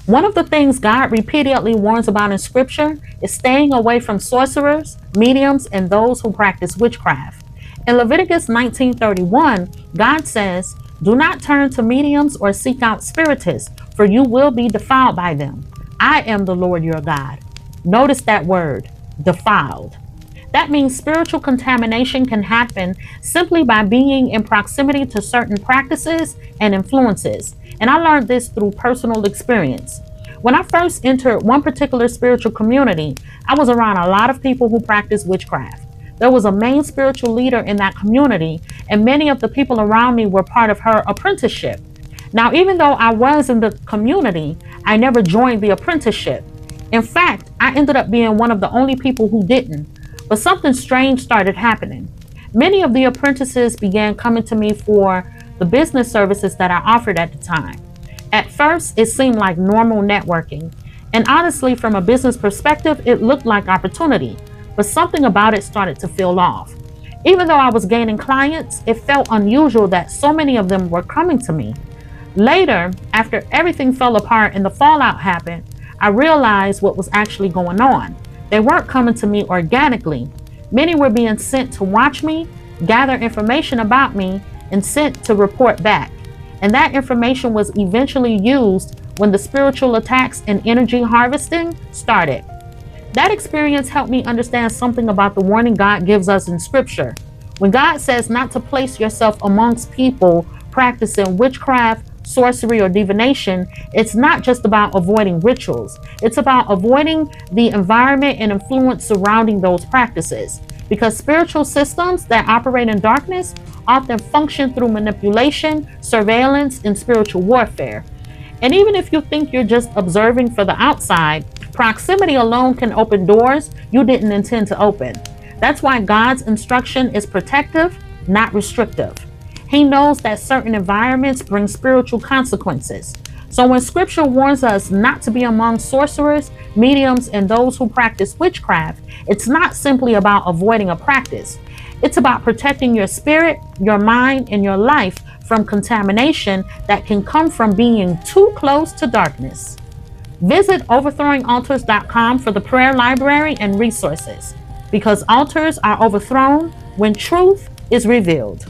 One of the things God repeatedly warns about in scripture is staying away from sorcerers, mediums, and those who practice witchcraft. In Leviticus 19:31, God says, "Do not turn to mediums or seek out spiritists, for you will be defiled by them. I am the Lord your God." Notice that word, defiled. That means spiritual contamination can happen simply by being in proximity to certain practices and influences. And I learned this through personal experience. When I first entered one particular spiritual community, I was around a lot of people who practiced witchcraft. There was a main spiritual leader in that community, and many of the people around me were part of her apprenticeship. Now, even though I was in the community, I never joined the apprenticeship. In fact, I ended up being one of the only people who didn't. But something strange started happening. Many of the apprentices began coming to me for the business services that I offered at the time. At first, it seemed like normal networking. And honestly, from a business perspective, it looked like opportunity. But something about it started to feel off. Even though I was gaining clients, it felt unusual that so many of them were coming to me. Later, after everything fell apart and the fallout happened, I realized what was actually going on. They weren't coming to me organically. Many were being sent to watch me, gather information about me, and sent to report back. And that information was eventually used when the spiritual attacks and energy harvesting started. That experience helped me understand something about the warning God gives us in scripture. When God says not to place yourself amongst people practicing witchcraft, sorcery, or divination, it's not just about avoiding rituals. It's about avoiding the environment and influence surrounding those practices. Because spiritual systems that operate in darkness often function through manipulation, surveillance, and spiritual warfare. And even if you think you're just observing for the outside, proximity alone can open doors you didn't intend to open. That's why God's instruction is protective, not restrictive. He knows that certain environments bring spiritual consequences. So when scripture warns us not to be among sorcerers, mediums, and those who practice witchcraft, it's not simply about avoiding a practice. It's about protecting your spirit, your mind, and your life from contamination that can come from being too close to darkness. Visit overthrowingaltars.com for the prayer library and resources, because altars are overthrown when truth is revealed.